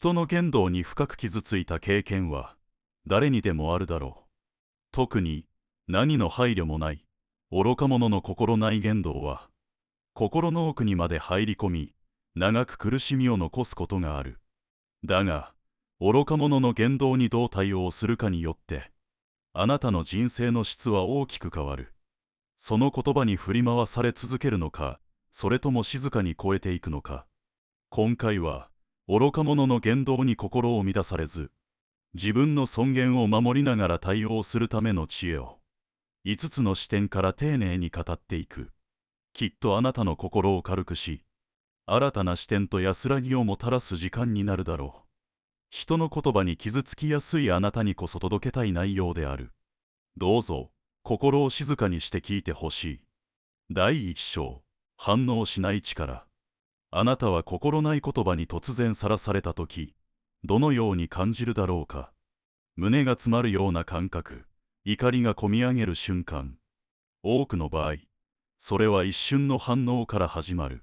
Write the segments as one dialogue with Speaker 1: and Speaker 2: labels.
Speaker 1: 人の言動に深く傷ついた経験は誰にでもあるだろう。特に何の配慮もない愚か者の心ない言動は心の奥にまで入り込み、長く苦しみを残すことがある。だが愚か者の言動にどう対応するかによってあなたの人生の質は大きく変わる。その言葉に振り回され続けるのか、それとも静かに超えていくのか。今回は愚か者の言動に心を乱されず、自分の尊厳を守りながら対応するための知恵を5つの視点から丁寧に語っていく。きっとあなたの心を軽くし、新たな視点と安らぎをもたらす時間になるだろう。人の言葉に傷つきやすいあなたにこそ届けたい内容である。どうぞ心を静かにして聞いてほしい。第1章、反応しない力。あなたは心ない言葉に突然さらされたとき、どのように感じるだろうか。胸が詰まるような感覚、怒りがこみ上げる瞬間。多くの場合、それは一瞬の反応から始まる。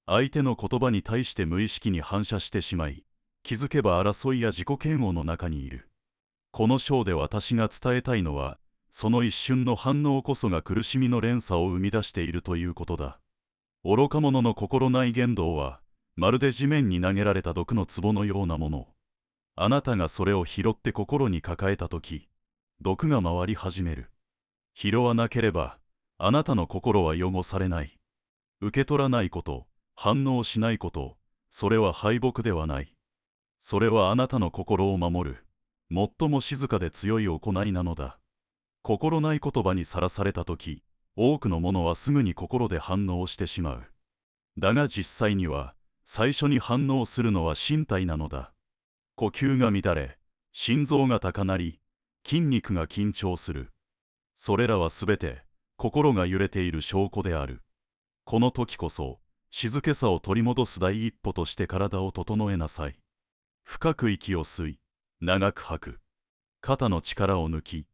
Speaker 1: 相手の言葉に対して無意識に反射してしまい、気づけば争いや自己嫌悪の中にいる。この章で私が伝えたいのは、その一瞬の反応こそが苦しみの連鎖を生み出しているということだ。愚か者の心ない言動は、まるで地面に投げられた毒の壺のようなもの。あなたがそれを拾って心に抱えたとき、毒が回り始める。拾わなければ、あなたの心は汚されない。受け取らないこと、反応しないこと、それは敗北ではない。それはあなたの心を守る、最も静かで強い行いなのだ。心ない言葉にさらされたとき、多くの者はすぐに心で反応してしまう。だが実際には、最初に反応するのは身体なのだ。呼吸が乱れ、心臓が高鳴り、筋肉が緊張する。それらはすべて、心が揺れている証拠である。この時こそ、静けさを取り戻す第一歩として体を整えなさい。深く息を吸い、長く吐く。肩の力を抜き、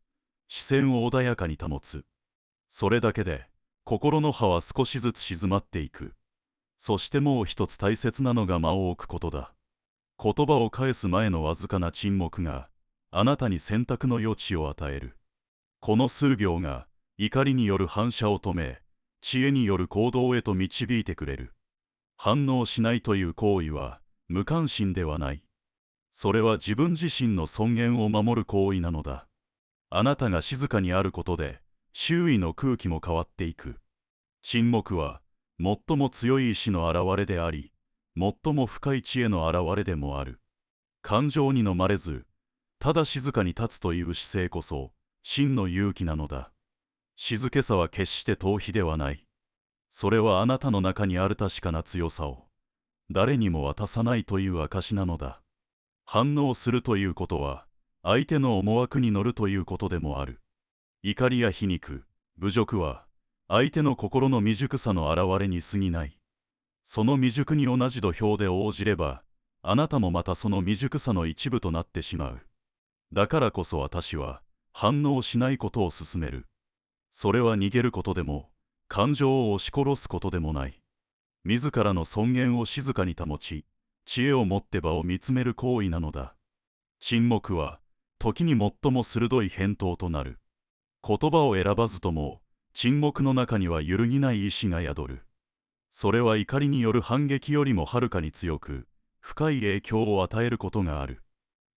Speaker 1: 視線を穏やかに保つ。それだけで、心の葉は少しずつ静まっていく。そしてもう一つ大切なのが間を置くことだ。言葉を返す前のわずかな沈黙が、あなたに選択の余地を与える。この数秒が、怒りによる反射を止め、知恵による行動へと導いてくれる。反応しないという行為は、無関心ではない。それは自分自身の尊厳を守る行為なのだ。あなたが静かにあることで、周囲の空気も変わっていく。沈黙は、最も強い意志の表れであり、最も深い知恵の表れでもある。感情に飲まれず、ただ静かに立つという姿勢こそ、真の勇気なのだ。静けさは決して逃避ではない。それはあなたの中にある確かな強さを、誰にも渡さないという証なのだ。反応するということは、相手の思惑に乗るということでもある。怒りや皮肉、侮辱は、相手の心の未熟さの表れに過ぎない。その未熟に同じ土俵で応じれば、あなたもまたその未熟さの一部となってしまう。だからこそ私は、反応しないことを勧める。それは逃げることでも、感情を押し殺すことでもない。自らの尊厳を静かに保ち、知恵を持って場を見つめる行為なのだ。沈黙は、時に最も鋭い返答となる。言葉を選ばずとも、沈黙の中には揺るぎない意志が宿る。それは怒りによる反撃よりもはるかに強く、深い影響を与えることがある。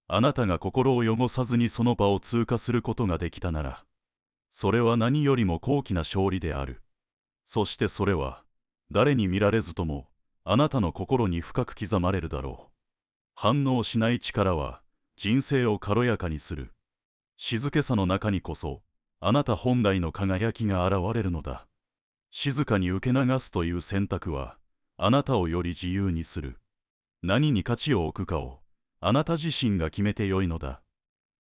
Speaker 1: あなたが心を汚さずにその場を通過することができたなら、それは何よりも高貴な勝利である。そしてそれは、誰に見られずとも、あなたの心に深く刻まれるだろう。反応しない力は、人生を軽やかにする。静けさの中にこそ、あなた本来の輝きが現れるのだ。静かに受け流すという選択は、あなたをより自由にする。何に価値を置くかを、あなた自身が決めてよいのだ。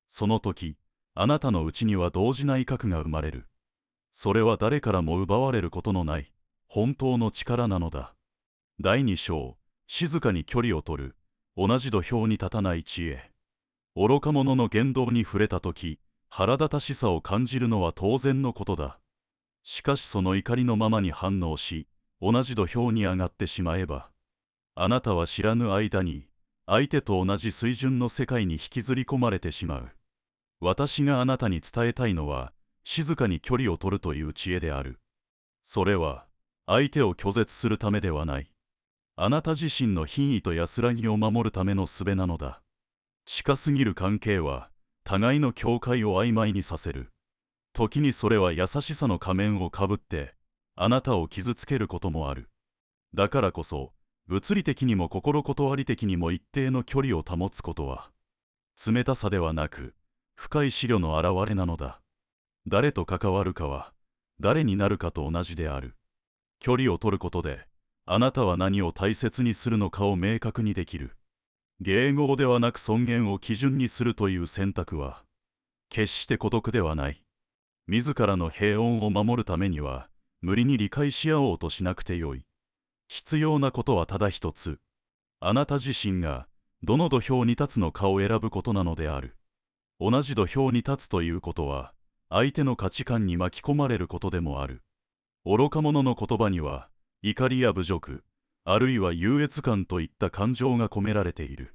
Speaker 1: その時、あなたのうちには動じない核が生まれる。それは誰からも奪われることのない、本当の力なのだ。第2章、静かに距離を取る、同じ土俵に立たない知恵。愚か者の言動に触れたとき、腹立たしさを感じるのは当然のことだ。しかしその怒りのままに反応し、同じ土俵に上がってしまえば、あなたは知らぬ間に、相手と同じ水準の世界に引きずり込まれてしまう。私があなたに伝えたいのは、静かに距離を取るという知恵である。それは、相手を拒絶するためではない。あなた自身の品位と安らぎを守るための術なのだ。近すぎる関係は、互いの境界を曖昧にさせる。時にそれは優しさの仮面をかぶって、あなたを傷つけることもある。だからこそ、物理的にも心断り的にも一定の距離を保つことは、冷たさではなく、深い思慮の表れなのだ。誰と関わるかは、誰になるかと同じである。距離を取ることで、あなたは何を大切にするのかを明確にできる。迎合ではなく尊厳を基準にするという選択は、決して孤独ではない。自らの平穏を守るためには、無理に理解し合おうとしなくてよい。必要なことはただ一つ。あなた自身が、どの土俵に立つのかを選ぶことなのである。同じ土俵に立つということは、相手の価値観に巻き込まれることでもある。愚か者の言葉には、怒りや侮辱、あるいは優越感といった感情が込められている。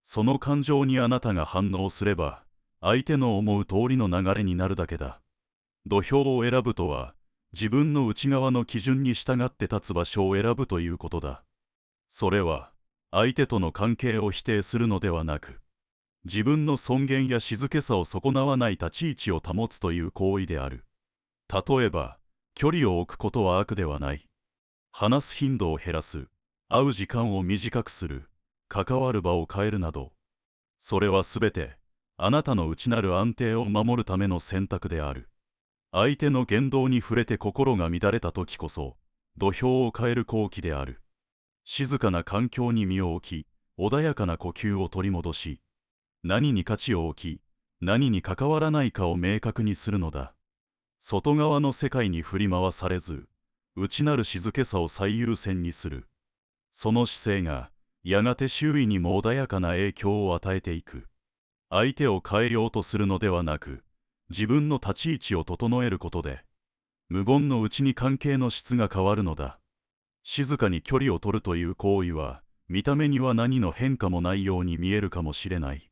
Speaker 1: その感情にあなたが反応すれば、相手の思う通りの流れになるだけだ。土俵を選ぶとは、自分の内側の基準に従って立つ場所を選ぶということだ。それは、相手との関係を否定するのではなく、自分の尊厳や静けさを損なわない立ち位置を保つという行為である。例えば、距離を置くことは悪ではない。話す頻度を減らす、会う時間を短くする、関わる場を変えるなど、それはすべて、あなたの内なる安定を守るための選択である。相手の言動に触れて心が乱れた時こそ、土俵を変える好機である。静かな環境に身を置き、穏やかな呼吸を取り戻し、何に価値を置き、何に関わらないかを明確にするのだ。外側の世界に振り回されず、内なる静けさを最優先にする。その姿勢が、やがて周囲にも穏やかな影響を与えていく。相手を変えようとするのではなく、自分の立ち位置を整えることで、無言のうちに関係の質が変わるのだ。静かに距離を取るという行為は、見た目には何の変化もないように見えるかもしれない。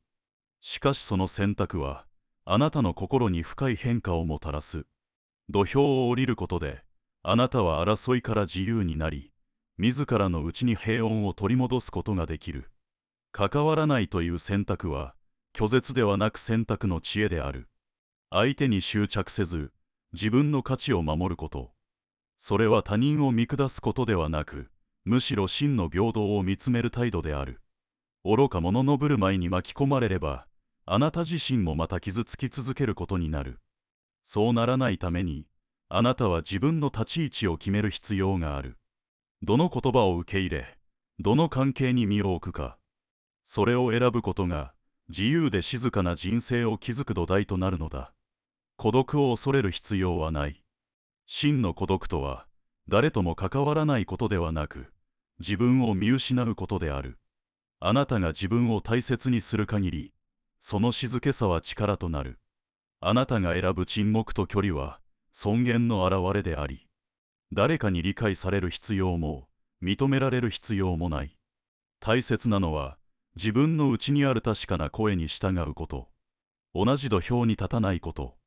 Speaker 1: しかしその選択は、あなたの心に深い変化をもたらす。土俵を降りることで、あなたは争いから自由になり、自らの内に平穏を取り戻すことができる。関わらないという選択は、拒絶ではなく選択の知恵である。相手に執着せず、自分の価値を守ること。それは他人を見下すことではなく、むしろ真の平等を見つめる態度である。愚か者の振る舞いに巻き込まれれば、あなた自身もまた傷つき続けることになる。そうならないために、あなたは自分の立ち位置を決める必要がある。どの言葉を受け入れ、どの関係に身を置くか。それを選ぶことが、自由で静かな人生を築く土台となるのだ。孤独を恐れる必要はない。真の孤独とは、誰とも関わらないことではなく、自分を見失うことである。あなたが自分を大切にする限り、その静けさは力となる。あなたが選ぶ沈黙と距離は、尊厳の表れであり、誰かに理解される必要も、認められる必要もない。大切なのは、自分の内にある確かな声に従うこと。同じ土俵に立たないこと。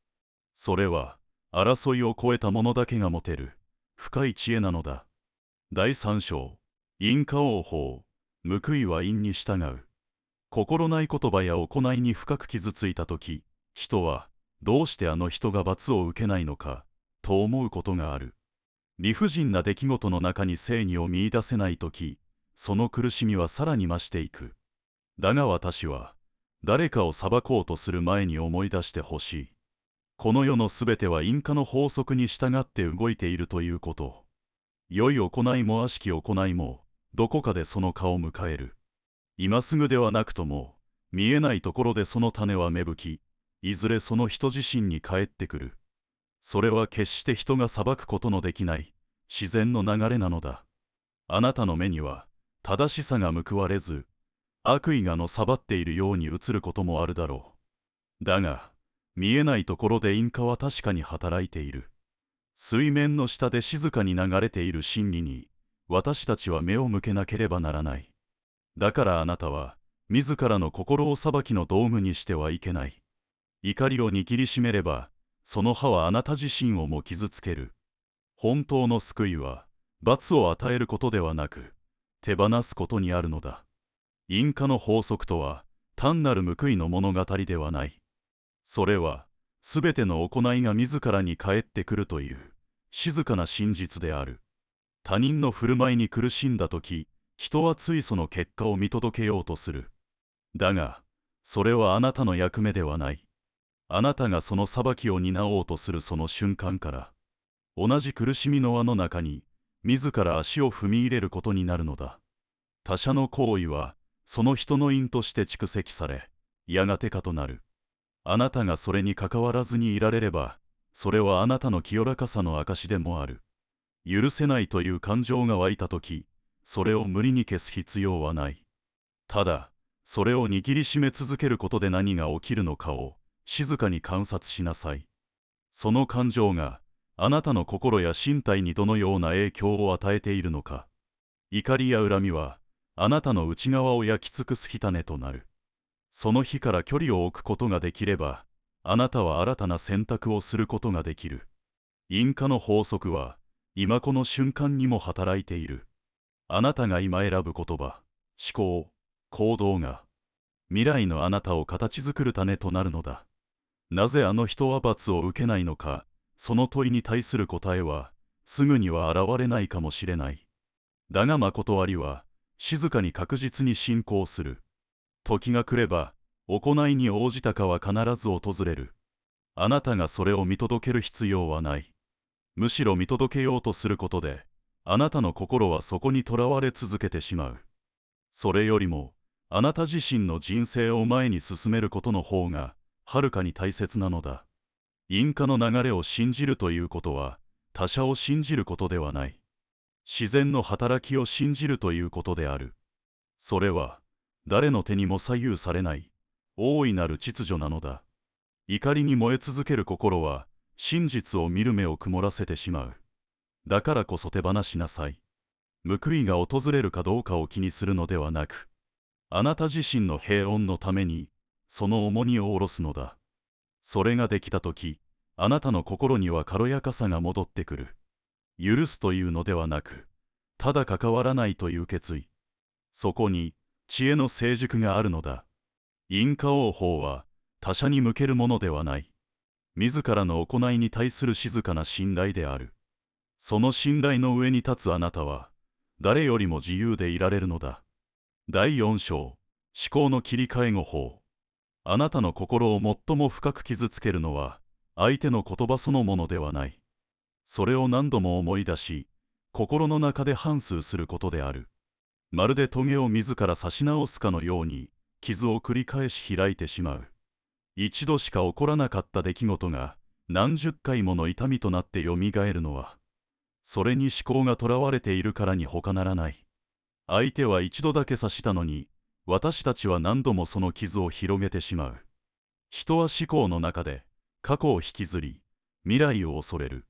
Speaker 1: それは、争いを超えた者だけが持てる、深い知恵なのだ。第三章、因果応報、報いは因に従う。心ない言葉や行いに深く傷ついたとき、人は、どうしてあの人が罰を受けないのか、と思うことがある。理不尽な出来事の中に正義を見出せないとき、その苦しみはさらに増していく。だが私は、誰かを裁こうとする前に思い出してほしい。この世のすべては因果の法則に従って動いているということ。良い行いも悪しき行いも、どこかでその顔を迎える。今すぐではなくとも、見えないところでその種は芽吹き、いずれその人自身に返ってくる。それは決して人が裁くことのできない、自然の流れなのだ。あなたの目には、正しさが報われず、悪意がのさばっているように映ることもあるだろう。だが、見えないところで因果は確かに働いている。水面の下で静かに流れている真理に、私たちは目を向けなければならない。だからあなたは、自らの心を裁きの道具にしてはいけない。怒りを握りしめれば、その歯はあなた自身をも傷つける。本当の救いは、罰を与えることではなく、手放すことにあるのだ。因果の法則とは、単なる報いの物語ではない。それは、すべての行いが自らに返ってくるという、静かな真実である。他人の振る舞いに苦しんだとき、人はついその結果を見届けようとする。だが、それはあなたの役目ではない。あなたがその裁きを担おうとするその瞬間から、同じ苦しみの輪の中に、自ら足を踏み入れることになるのだ。他者の行為は、その人の因として蓄積され、やがてかとなる。あなたがそれに関わらずにいられれば、それはあなたの清らかさの証でもある。許せないという感情が湧いたとき、それを無理に消す必要はない。ただ、それを握りしめ続けることで何が起きるのかを静かに観察しなさい。その感情があなたの心や身体にどのような影響を与えているのか。怒りや恨みはあなたの内側を焼き尽くす火種となる。その火から距離を置くことができれば、あなたは新たな選択をすることができる。因果の法則は今この瞬間にも働いている。あなたが今選ぶ言葉、思考、行動が未来のあなたを形作る種となるのだ。なぜあの人は罰を受けないのか、その問いに対する答えはすぐには現れないかもしれない。だが誠ありは静かに確実に進行する。時が来れば行いに応じたかは必ず訪れる。あなたがそれを見届ける必要はない。むしろ見届けようとすることで、あなたの心はそこにとらわれ続けてしまう。それよりも、あなた自身の人生を前に進めることの方が、はるかに大切なのだ。因果の流れを信じるということは、他者を信じることではない。自然の働きを信じるということである。それは、誰の手にも左右されない、大いなる秩序なのだ。怒りに燃え続ける心は、真実を見る目を曇らせてしまう。だからこそ手放しなさい。報いが訪れるかどうかを気にするのではなく、あなた自身の平穏のために、その重荷を下ろすのだ。それができたとき、あなたの心には軽やかさが戻ってくる。許すというのではなく、ただ関わらないという決意。そこに、知恵の成熟があるのだ。因果応報は、他者に向けるものではない。自らの行いに対する静かな信頼である。その信頼の上に立つあなたは、誰よりも自由でいられるのだ。第4章、思考の切り替え語法。あなたの心を最も深く傷つけるのは、相手の言葉そのものではない。それを何度も思い出し、心の中で反芻することである。まるで棘を自ら刺し直すかのように、傷を繰り返し開いてしまう。一度しか起こらなかった出来事が、何十回もの痛みとなってよみがえるのは、それに思考がとらわれているからに他ならない。相手は一度だけ刺したのに、私たちは何度もその傷を広げてしまう。人は思考の中で過去を引きずり、未来を恐れる。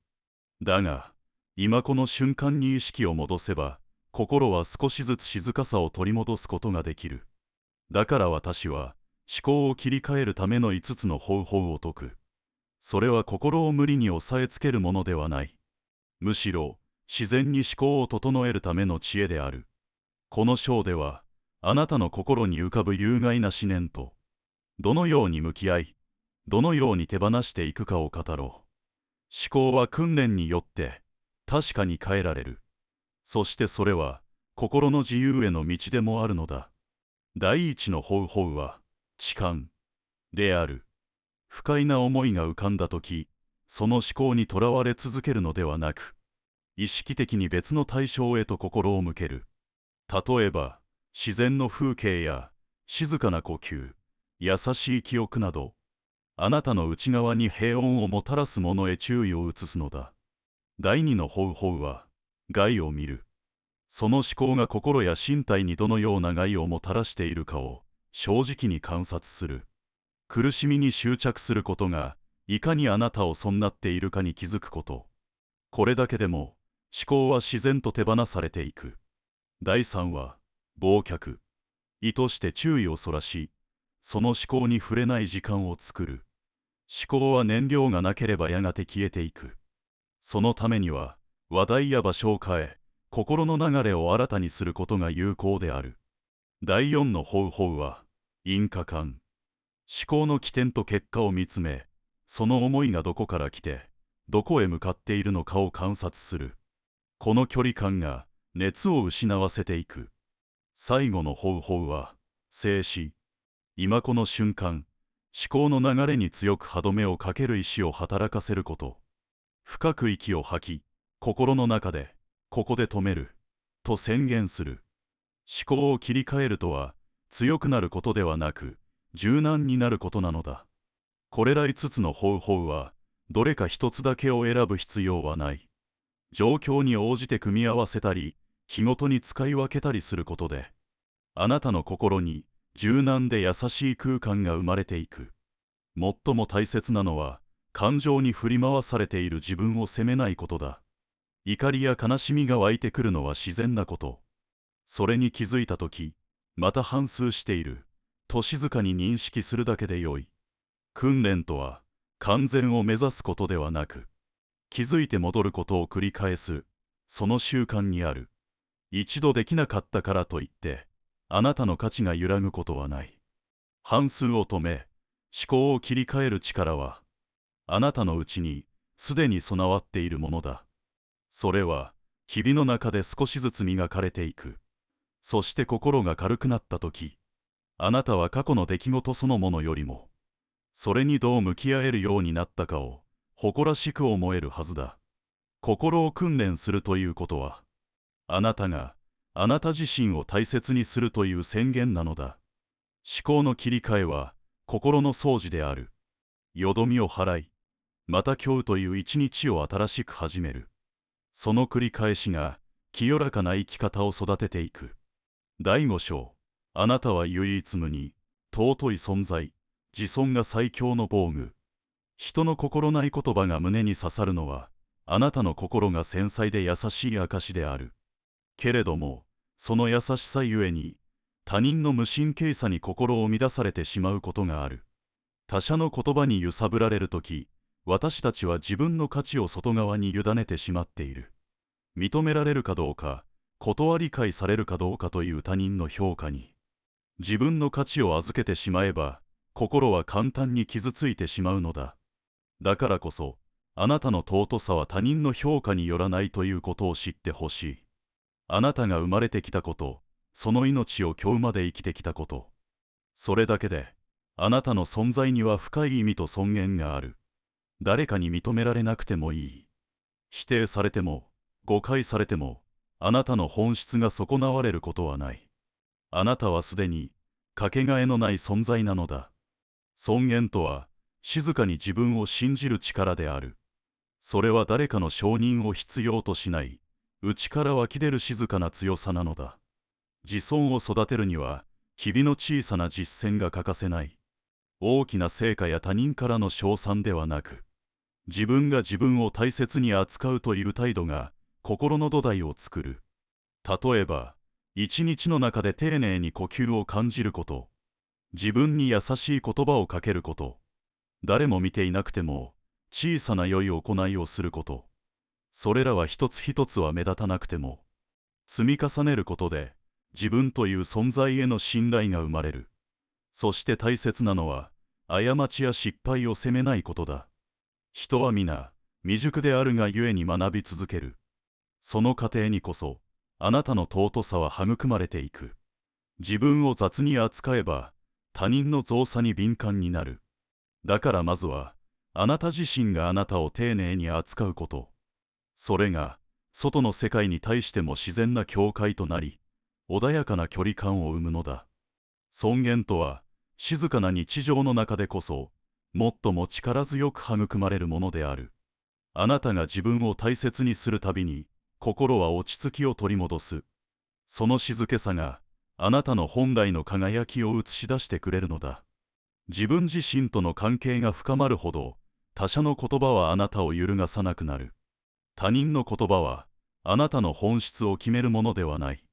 Speaker 1: だが、今この瞬間に意識を戻せば、心は少しずつ静かさを取り戻すことができる。だから私は、思考を切り替えるための5つの方法を説く。それは心を無理に押さえつけるものではない。むしろ、自然に思考を整えるための知恵である。この章では、あなたの心に浮かぶ有害な思念と、どのように向き合い、どのように手放していくかを語ろう。思考は訓練によって、確かに変えられる。そしてそれは、心の自由への道でもあるのだ。第一の方法は、痴漢である。不快な思いが浮かんだとき、その思考にとらわれ続けるのではなく、意識的に別の対象へと心を向ける。例えば、自然の風景や静かな呼吸、優しい記憶など、あなたの内側に平穏をもたらすものへ注意を移すのだ。第二の方法は、害を見る。その思考が心や身体にどのような害をもたらしているかを正直に観察する。苦しみに執着することが、いかにあなたを損なっているかに気づくこと。これだけでも、思考は自然と手放されていく。第3は、忘却。意図して注意をそらし、その思考に触れない時間を作る。思考は燃料がなければやがて消えていく。そのためには、話題や場所を変え、心の流れを新たにすることが有効である。第4の方法は、因果観。思考の起点と結果を見つめ、その思いがどこから来て、どこへ向かっているのかを観察する。この距離感が熱を失わせていく。最後の方法は、静止。今この瞬間、思考の流れに強く歯止めをかける意志を働かせること。深く息を吐き、心の中で、ここで止める、と宣言する。思考を切り替えるとは、強くなることではなく、柔軟になることなのだ。これら5つの方法は、どれか一つだけを選ぶ必要はない。状況に応じて組み合わせたり、日ごとに使い分けたりすることで、あなたの心に柔軟で優しい空間が生まれていく。最も大切なのは、感情に振り回されている自分を責めないことだ。怒りや悲しみが湧いてくるのは自然なこと。それに気づいたとき、また反芻している、と静かに認識するだけでよい。訓練とは、完全を目指すことではなく、気づいて戻ることを繰り返す、その習慣にある。一度できなかったからといって、あなたの価値が揺らぐことはない。反芻を止め、思考を切り替える力は、あなたのうちにすでに備わっているものだ。それは、日々の中で少しずつ磨かれていく。そして心が軽くなったとき、あなたは過去の出来事そのものよりも、それにどう向き合えるようになったかを誇らしく思えるはずだ。心を訓練するということは、あなたがあなた自身を大切にするという宣言なのだ。思考の切り替えは心の掃除である。よどみを払い、また今日という一日を新しく始める。その繰り返しが清らかな生き方を育てていく。第5章、あなたは唯一無二、尊い存在。自尊が最強の防具。人の心ない言葉が胸に刺さるのは、あなたの心が繊細で優しい証である。けれども、その優しさゆえに、他人の無神経さに心を乱されてしまうことがある。他者の言葉に揺さぶられるとき、私たちは自分の価値を外側に委ねてしまっている。認められるかどうか、断り解されるかどうかという他人の評価に、自分の価値を預けてしまえば、心は簡単に傷ついてしまうのだ。だからこそ、あなたの尊さは他人の評価によらないということを知ってほしい。あなたが生まれてきたこと、その命を今日まで生きてきたこと。それだけで、あなたの存在には深い意味と尊厳がある。誰かに認められなくてもいい。否定されても、誤解されても、あなたの本質が損なわれることはない。あなたはすでに、かけがえのない存在なのだ。尊厳とは、静かに自分を信じる力である。それは誰かの承認を必要としない、内から湧き出る静かな強さなのだ。自尊を育てるには、日々の小さな実践が欠かせない。大きな成果や他人からの称賛ではなく、自分が自分を大切に扱うという態度が、心の土台を作る。例えば、一日の中で丁寧に呼吸を感じること。自分に優しい言葉をかけること。誰も見ていなくても小さな良い行いをすること。それらは一つ一つは目立たなくても、積み重ねることで自分という存在への信頼が生まれる。そして大切なのは、過ちや失敗を責めないことだ。人は皆、未熟であるがゆえに学び続ける。その過程にこそ、あなたの尊さは育まれていく。自分を雑に扱えば、他人の造作に敏感になる。だからまずは、あなた自身があなたを丁寧に扱うこと。それが、外の世界に対しても自然な境界となり、穏やかな距離感を生むのだ。尊厳とは、静かな日常の中でこそ、最も力強く育まれるものである。あなたが自分を大切にするたびに、心は落ち着きを取り戻す。その静けさが、あなたの本来の輝きを映し出してくれるのだ。自分自身との関係が深まるほど、他者の言葉はあなたを揺るがさなくなる。他人の言葉は、あなたの本質を決めるものではない。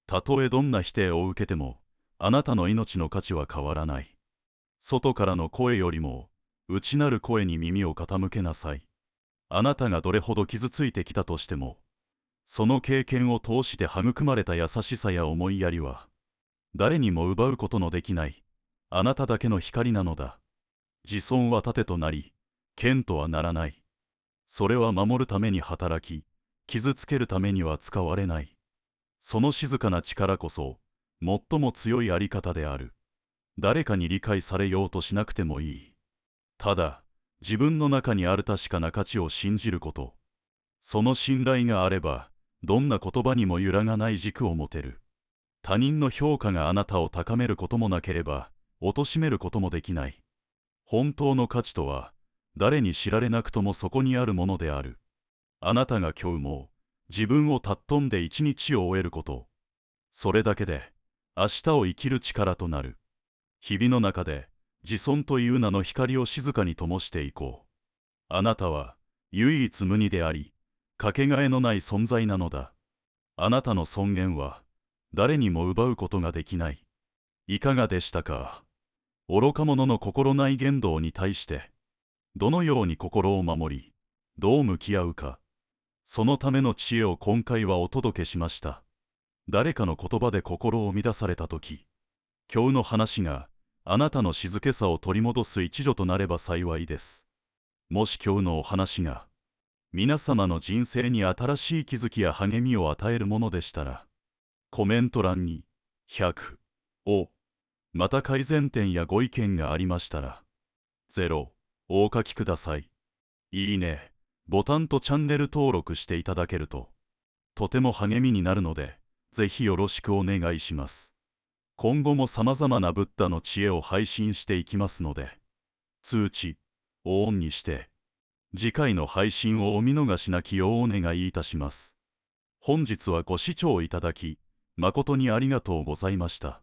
Speaker 1: たとえどんな否定を受けても、あなたの命の価値は変わらない。外からの声よりも内なる声に耳を傾けなさい。あなたがどれほど傷ついてきたとしても、その経験を通して育まれた優しさや思いやりは、誰にも奪うことのできないあなただけの光なのだ。自尊は盾となり、剣とはならない。それは守るために働き、傷つけるためには使われない。その静かな力こそ、最も強いあり方である。誰かに理解されようとしなくてもいい。ただ、自分の中にある確かな価値を信じること。その信頼があれば、どんな言葉にも揺らがない軸を持てる。他人の評価があなたを高めることもなければ、貶めることもできない。本当の価値とは、誰に知られなくともそこにあるものである。あなたが今日も、自分を尊んで一日を終えること。それだけで、明日を生きる力となる。日々の中で、自尊という名の光を静かに灯していこう。あなたは、唯一無二であり、かけがえのない存在なのだ。あなたの尊厳は、誰にも奪うことができない。いかがでしたか？愚か者の心ない言動に対して、どのように心を守り、どう向き合うか。そのための知恵を今回はお届けしました。誰かの言葉で心を乱されたとき、今日の話があなたの静けさを取り戻す一助となれば幸いです。もし今日のお話が皆様の人生に新しい気づきや励みを与えるものでしたら、コメント欄に100を、また改善点やご意見がありましたら、0をお書きください。いいね、ボタンとチャンネル登録していただけると、とても励みになるので、ぜひよろしくお願いします。今後も様々なブッダの知恵を配信していきますので、通知をオンにして、次回の配信をお見逃しなきようお願いいたします。本日はご視聴いただき、誠にありがとうございました。